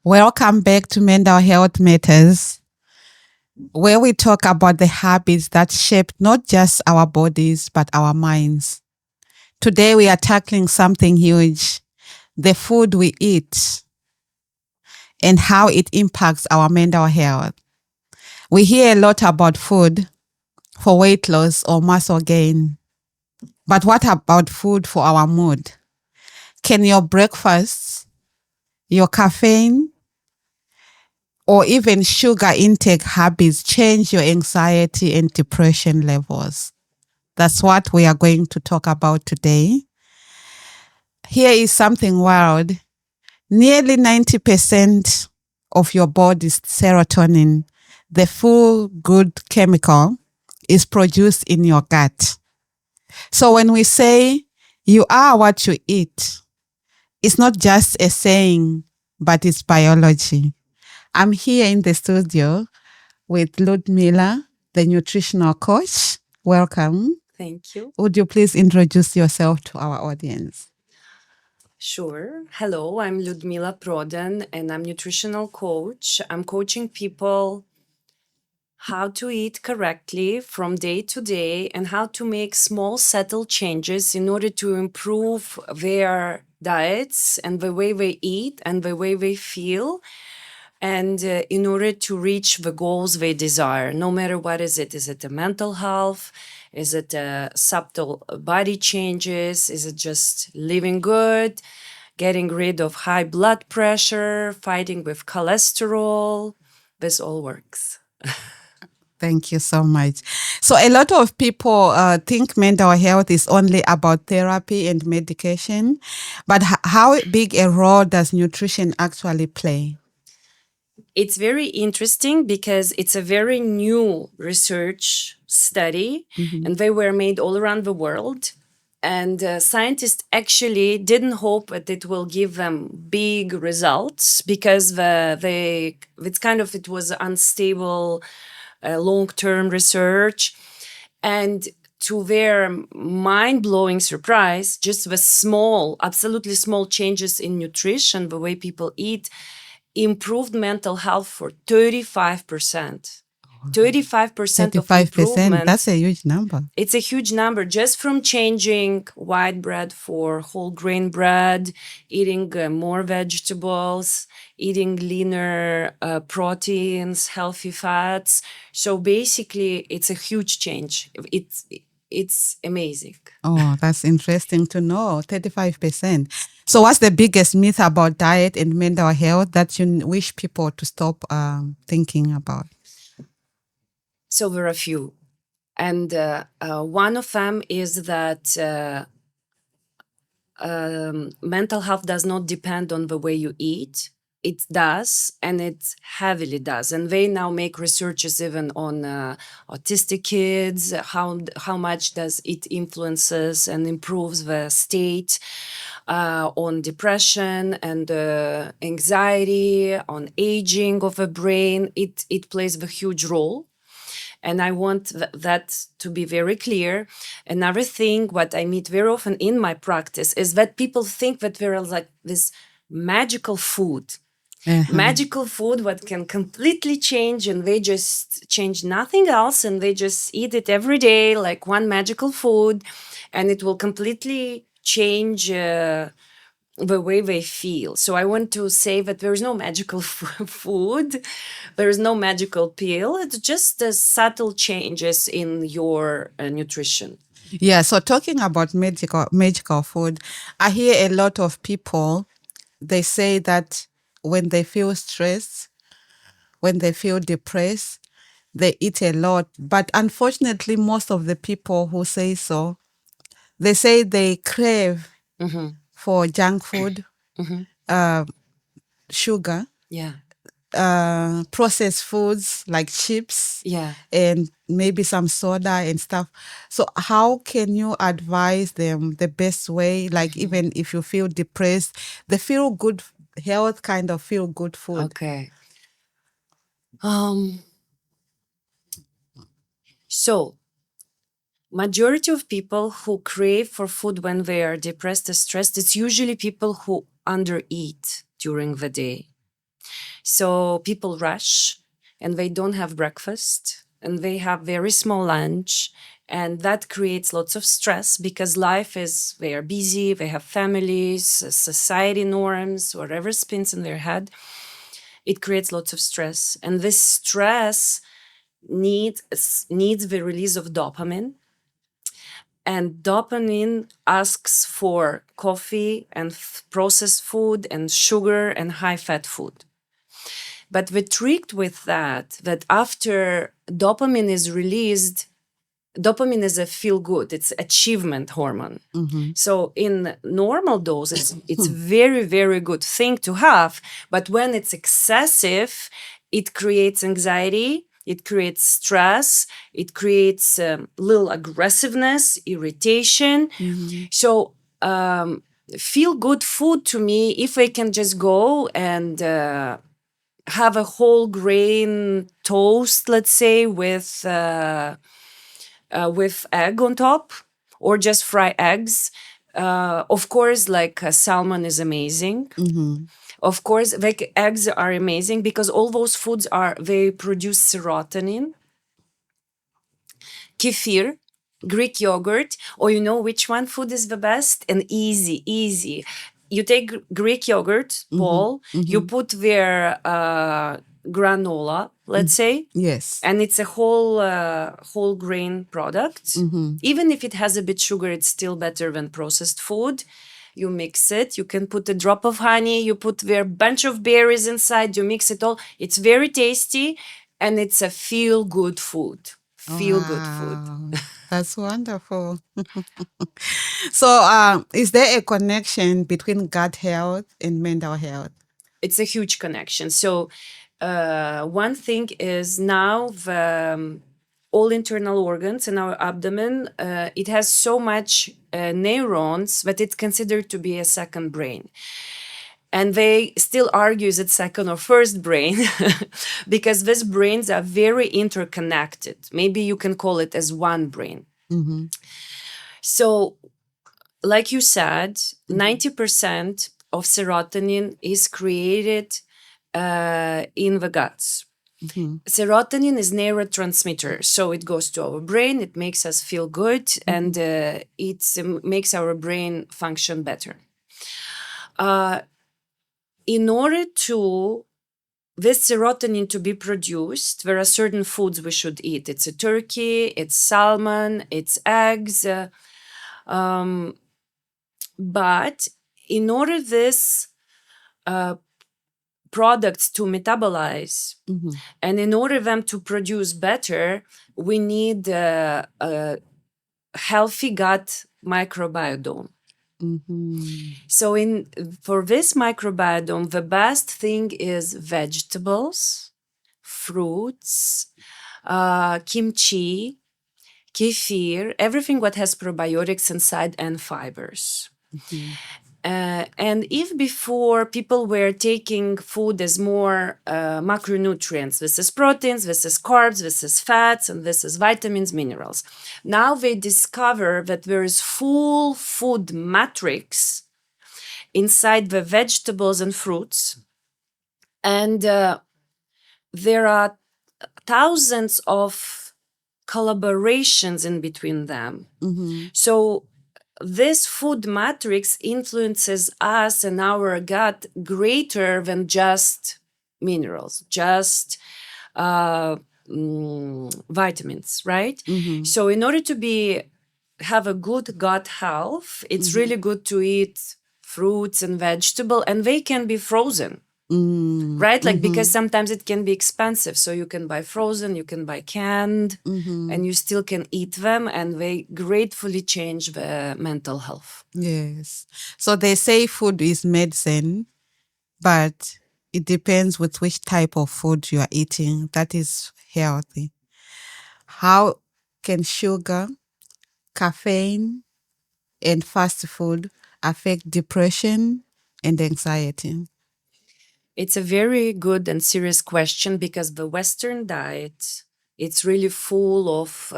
Welcome back to Mental Health Matters, where we talk about the habits that shape not just our bodies, but our minds. Today, we are tackling something huge: the food we eat and how it impacts our mental health. We hear a lot about food for weight loss or muscle gain. But what about food for our mood? Can your breakfast, your caffeine, or even sugar intake habits change your anxiety and depression levels? That's what we are going to talk about today. Here is something wild. Nearly 90% of your body's serotonin, the feel good chemical, is produced in your gut. So when we say you are what you eat, it's not just a saying, but it's biology. I'm here in the studio with Ludmila, the nutritional coach. Welcome. Thank you. Would you please introduce yourself to our audience? Sure. Hello, I'm Ludmila Prodan and I'm nutritional coach. I'm coaching people how to eat correctly from day to day and how to make small subtle changes in order to improve their diets and the way they eat and the way they feel, and in order to reach the goals they desire, no matter what is it. Is it a mental health? Is it subtle body changes? Is it just living good, getting rid of high blood pressure, fighting with cholesterol? This all works. Thank you so much. So a lot of people think mental health is only about therapy and medication, but how big a role does nutrition actually play? It's very interesting because it's a very new research study, and they were made all around the world. And scientists actually didn't hope that it will give them big results because it was unstable, long-term research. And to their mind-blowing surprise, just the small, absolutely small changes in nutrition, the way people eat, improved mental health for 35%. 35% of 35%, improvement. that's a huge number. It's a huge number just from changing white bread for whole grain bread, eating more vegetables, eating leaner proteins, healthy fats. So basically, it's a huge change. It's amazing. Oh, that's interesting to know. 35%. So what's the biggest myth about diet and mental health that you wish people to stop thinking about? So there are a few. And one of them is that mental health does not depend on the way you eat. It does, and it heavily does. And they now make researches even on autistic kids, how much does it influences and improves the state, on depression and anxiety, on aging of the brain. It plays a huge role. And I want that to be very clear. Another thing, what I meet very often in my practice is that people think that there is like this magical food. Magical food what can completely change, and they just change nothing else, and they just eat it every day like one magical food, and it will completely change the way they feel. So I want to say that there is no magical food, there is no magical pill. It's just the subtle changes in your nutrition. Yeah, so talking about magical food, I hear a lot of people, they say that when they feel stressed, when they feel depressed, they eat a lot. But unfortunately, most of the people who say so, they say they crave for junk food, sugar, Yeah. processed foods like chips, Yeah. and maybe some soda and stuff. So how can you advise them the best way, like even if you feel depressed, the feel good health kind of feel good food? Okay. So majority of people who crave for food when they are depressed or stressed, it's usually people who undereat during the day. So people rush and they don't have breakfast and they have very small lunch. And that creates lots of stress because they are busy, they have families, society norms, whatever spins in their head. It creates lots of stress. And this stress needs the release of dopamine. And dopamine asks for coffee and processed food and sugar and high fat food. But the trick with that after dopamine is released, dopamine is a feel good, it's achievement hormone. So in normal doses, it's very, very good thing to have. But when it's excessive, it creates anxiety, it creates stress, it creates little aggressiveness, irritation. So feel good food to me, if I can just go and have a whole grain toast, let's say, with egg on top, or just fry eggs. Of course, like salmon is amazing. Of course, like eggs are amazing because all those foods they produce serotonin. Kefir, Greek yogurt, or you know which one food is the best and easy. You take Greek yogurt bowl, you put their granola, let's say, Yes. and it's a whole grain product. Even if it has a bit sugar, it's still better than processed food. You mix it, you can put a drop of honey, you put their bunch of berries inside, you mix it all. It's very tasty and it's a feel good food. Feel good food. Wow, that's wonderful. So, is there a connection between gut health and mental health? It's a huge connection. So one thing is now all internal organs in our abdomen, it has so much neurons that it's considered to be a second brain. And they still argue is it second or first brain because these brains are very interconnected. Maybe you can call it as one brain. So like you said, 90% of serotonin is created in the guts. Serotonin is neurotransmitter, so it goes to our brain, it makes us feel good, and it makes our brain function better. In order to this serotonin to be produced, there are certain foods we should eat. It's a turkey, it's salmon, it's eggs. But in order this products to metabolize and in order them to produce better, we need a healthy gut microbiome. So for this microbiome, the best thing is vegetables, fruits, kimchi, kefir, everything what has probiotics inside and fibers. And if before people were taking food as more macronutrients, this is proteins, this is carbs, this is fats, and this is vitamins, minerals. Now they discover that there is full food matrix inside the vegetables and fruits. And there are thousands of collaborations in between them. So this food matrix influences us and our gut greater than just minerals, just vitamins, right? So in order to have a good gut health, it's really good to eat fruits and vegetable, and they can be frozen. Right? Like, because sometimes it can be expensive. So you can buy frozen, you can buy canned, and you still can eat them, and they gratefully change the mental health. Yes. So they say food is medicine, but it depends with which type of food you are eating that is healthy. How can sugar, caffeine, and fast food affect depression and anxiety? It's a very good and serious question because the Western diet, it's really full of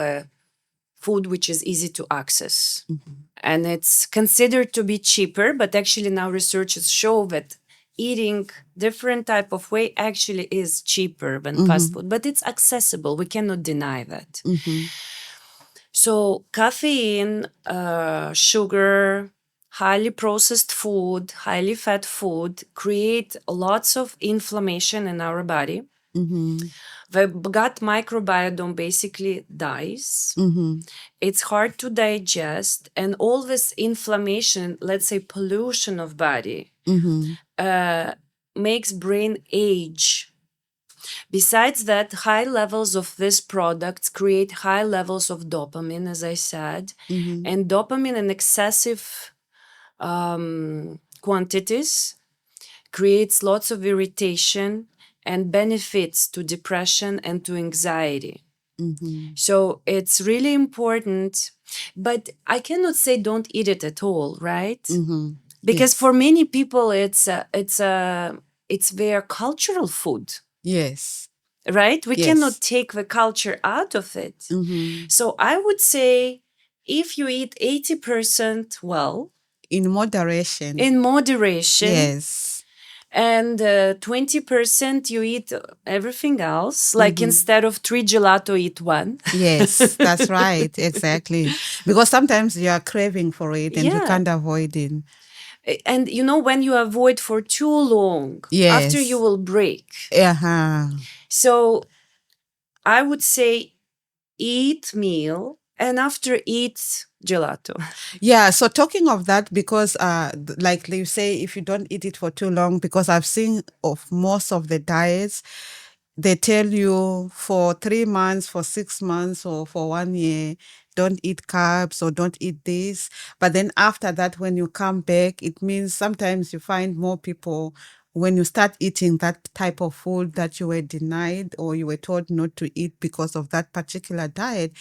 food which is easy to access. And it's considered to be cheaper, but actually now researchers show that eating different type of way actually is cheaper than fast food, but it's accessible. We cannot deny that. So caffeine, sugar, highly processed food, highly fat food create lots of inflammation in our body. The gut microbiome basically dies. It's hard to digest, and all this inflammation, let's say pollution of body, makes brain age. Besides that, high levels of these products create high levels of dopamine, as I said, and dopamine in excessive quantities creates lots of irritation and benefits to depression and to anxiety. So it's really important, but I cannot say don't eat it at all, right? Because for many people, it's their cultural food. Yes. Right? We Yes. cannot take the culture out of it. So I would say if you eat 80% well, In moderation. yes, and 20% you eat everything else, like instead of 3 gelato, eat 1. Yes, that's right. Exactly. Because sometimes you are craving for it and you Yeah. can't avoid it. And when you avoid for too long, after Yes. you will break. Uh-huh. So I would say eat meal and after eat gelato. Yeah, so talking of that, because like you say, if you don't eat it for too long, because I've seen of most of the diets, they tell you for 3 months, for 6 months, or for 1 year, don't eat carbs or don't eat this. But then after that, when you come back, it means sometimes you find more people, when you start eating that type of food that you were denied or you were told not to eat because of that particular diet,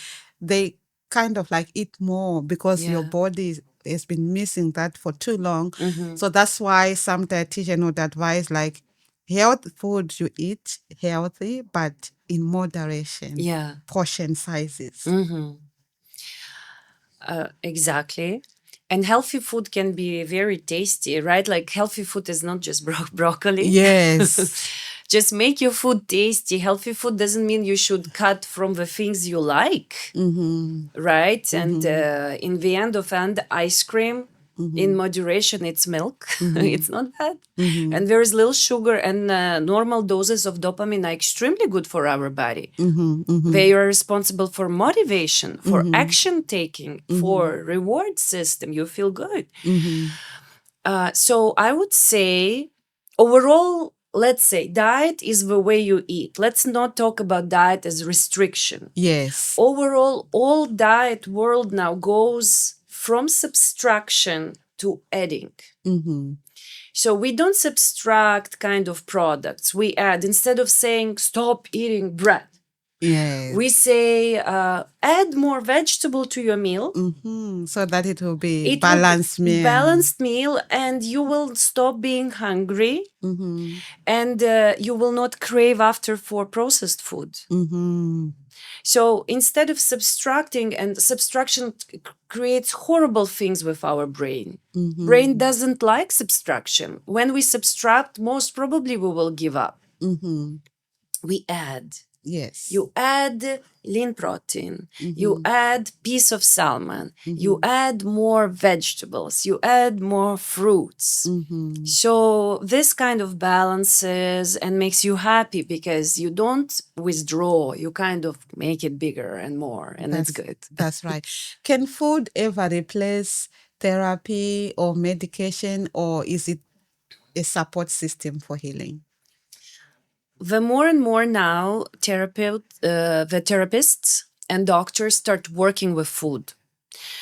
they kind of like eat more because your Yeah. body has been missing that for too long. So that's why some dietitian would advise like health food you eat healthy, but in moderation. Yeah. Portion sizes. Exactly. And healthy food can be very tasty, right? Like healthy food is not just broccoli. Yes. Just make your food tasty. Healthy food doesn't mean you should cut from the things you like, right? And in the end of ice cream, in moderation, it's milk. It's not bad. And there is little sugar, and normal doses of dopamine are extremely good for our body. They are responsible for motivation, for action taking, for reward system. You feel good. So I would say overall, let's say diet is the way you eat. Let's not talk about diet as restriction. Yes. Overall, all diet world now goes from subtraction to adding. So we don't subtract kind of products. We add, instead of saying stop eating bread, Yes. we say add more vegetable to your meal. So that it will be It balanced will be meal. balanced meal, and you will stop being hungry, and you will not crave after for processed food. So instead of subtracting, and subtraction creates horrible things with our brain. Brain doesn't like subtraction. When we subtract, most probably we will give up. We add. Yes. You add lean protein, you add piece of salmon, you add more vegetables, you add more fruits. So this kind of balances and makes you happy because you don't withdraw, you kind of make it bigger and more, and it's good. That's right. Can food ever replace therapy or medication, or is it a support system for healing? The more and more now the therapists and doctors start working with food.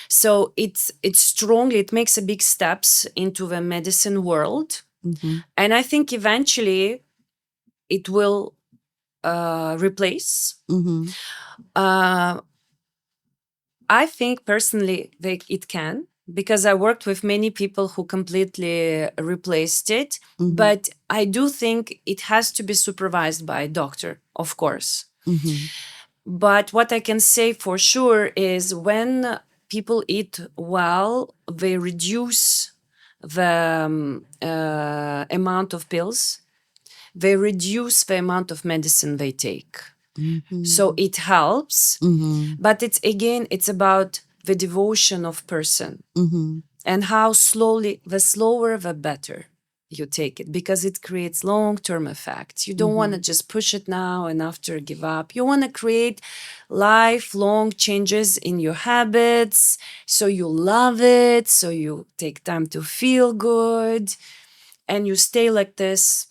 So it makes a big steps into the medicine world. And I think eventually it will replace. I think personally it can, because I worked with many people who completely replaced it. But I do think it has to be supervised by a doctor, of course. But what I can say for sure is when people eat well, they reduce the amount of pills, they reduce the amount of medicine they take. So it helps, but it's about the devotion of person and how slowly, the slower, the better you take it, because it creates long-term effects. You don't want to just push it now and after give up. You want to create lifelong changes in your habits, so you love it, so you take time to feel good, and you stay like this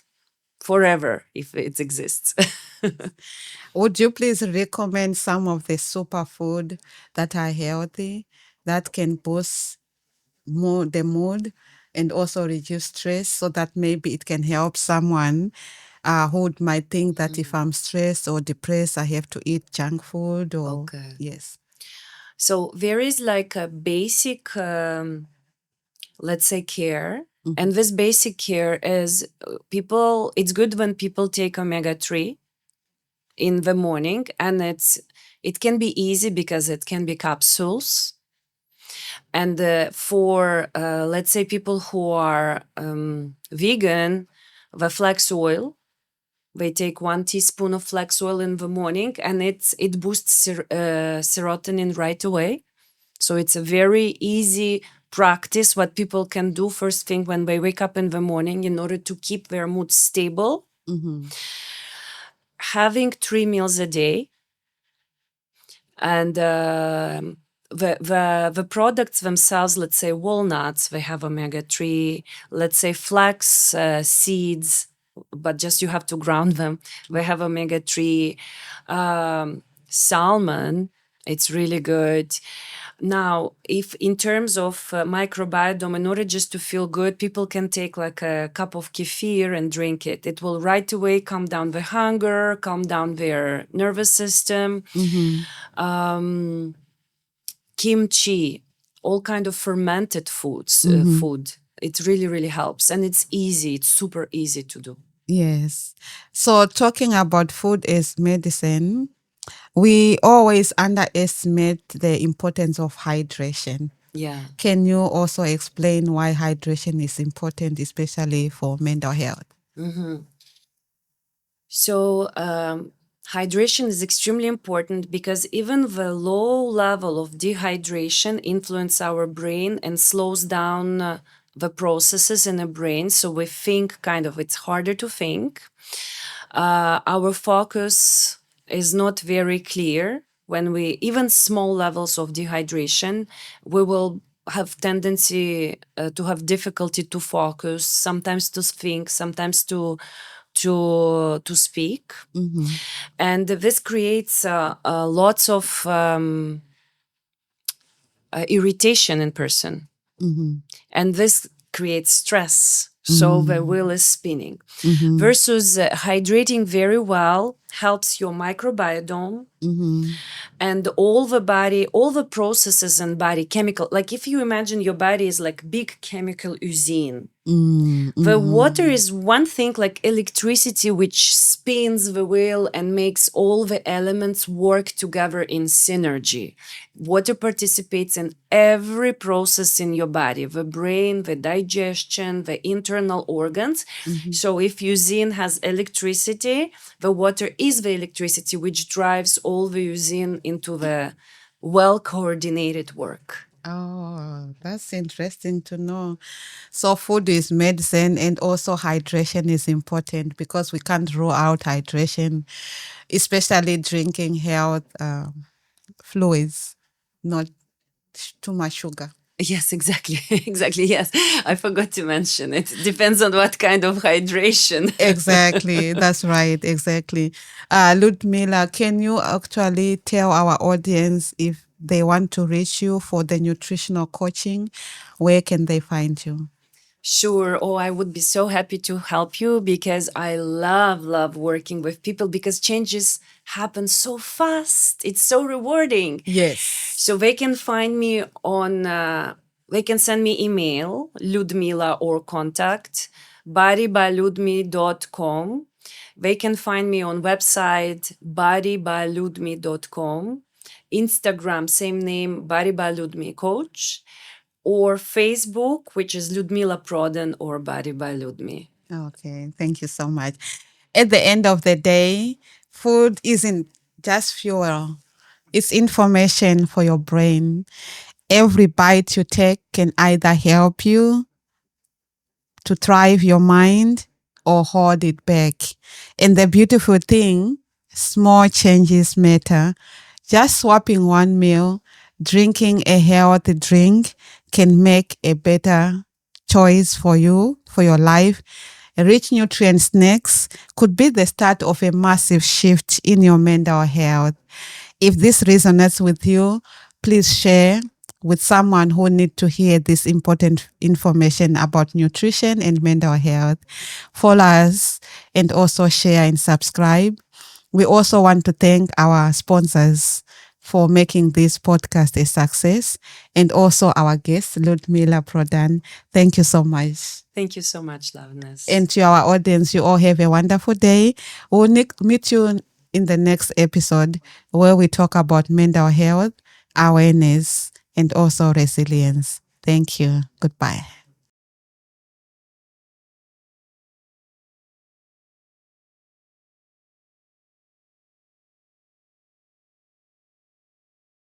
forever if it exists. Would you please recommend some of the superfood that are healthy, that can boost the mood and also reduce stress, so that maybe it can help someone who might think that if I'm stressed or depressed, I have to eat junk food or Okay. yes. So there is like a basic, let's say, care. And this basic care is it's good when people take omega-3 in the morning, and it can be easy because it can be capsules. And for, let's say, people who are vegan, the flax oil, they take 1 teaspoon of flax oil in the morning, and it boosts serotonin right away. So it's a very easy practice what people can do first thing when they wake up in the morning in order to keep their mood stable. Having 3 meals a day, and the products themselves, let's say walnuts, they have omega-3. Let's say flax seeds, but just you have to ground them. They have omega-3. Salmon, it's really good. Now, if in terms of microbiome, in order just to feel good, people can take like a cup of kefir and drink it. It will right away calm down the hunger, calm down their nervous system. Kimchi, all kind of fermented foods, food. It really, really helps. And it's easy. It's super easy to do. Yes. So talking about food as medicine, we always underestimate the importance of hydration. Yeah. Can you also explain why hydration is important, especially for mental health? So hydration is extremely important because even the low level of dehydration influences our brain and slows down the processes in the brain. So we think it's harder to think. Our focus is not very clear. When even small levels of dehydration, we will have tendency to have difficulty to focus, sometimes to think, sometimes to speak. And this creates lots of irritation in person. And this creates stress. So the wheel is spinning. Versus hydrating very well helps your microbiome and all the body, all the processes in body, chemical. Like if you imagine your body is like big chemical usine. The water is one thing, like electricity, which spins the wheel and makes all the elements work together in synergy. Water participates in every process in your body, the brain, the digestion, the internal organs. So if usine has electricity, the water is the electricity which drives all the usine into the well-coordinated work. Oh, that's interesting to know. So food is medicine, and also hydration is important because we can't rule out hydration, especially drinking health fluids, not too much sugar. Yes, exactly. Exactly. Yes. I forgot to mention it. Depends on what kind of hydration. Exactly. That's right. Exactly. Ludmila, can you actually tell our audience if they want to reach you for the nutritional coaching, where can they find you? Sure. Oh, I would be so happy to help you because I love working with people because changes happen so fast. It's so rewarding. Yes. So they can find me on, they can send me email, Ludmila, or contact bodybyludmi.com. They can find me on website bodybyludmi.com, Instagram, same name, bodybyludmi coach. or Facebook, which is Ludmila Prodan or Body by Ludmi. Okay, thank you so much. At the end of the day, food isn't just fuel, it's information for your brain. Every bite you take can either help you to thrive your mind or hold it back. And the beautiful thing, small changes matter. Just swapping one meal, drinking a healthy drink can make a better choice for you, for your life. Rich nutrient snacks could be the start of a massive shift in your mental health. If this resonates with you, please share with someone who need to hear this important information about nutrition and mental health. Follow us and also share and subscribe. We also want to thank our sponsors for making this podcast a success, and also our guest, Ludmila Prodan. Thank you so much. Thank you so much, Loveness. And to our audience, you all have a wonderful day. We'll meet you in the next episode where we talk about mental health, awareness, and also resilience. Thank you. Goodbye.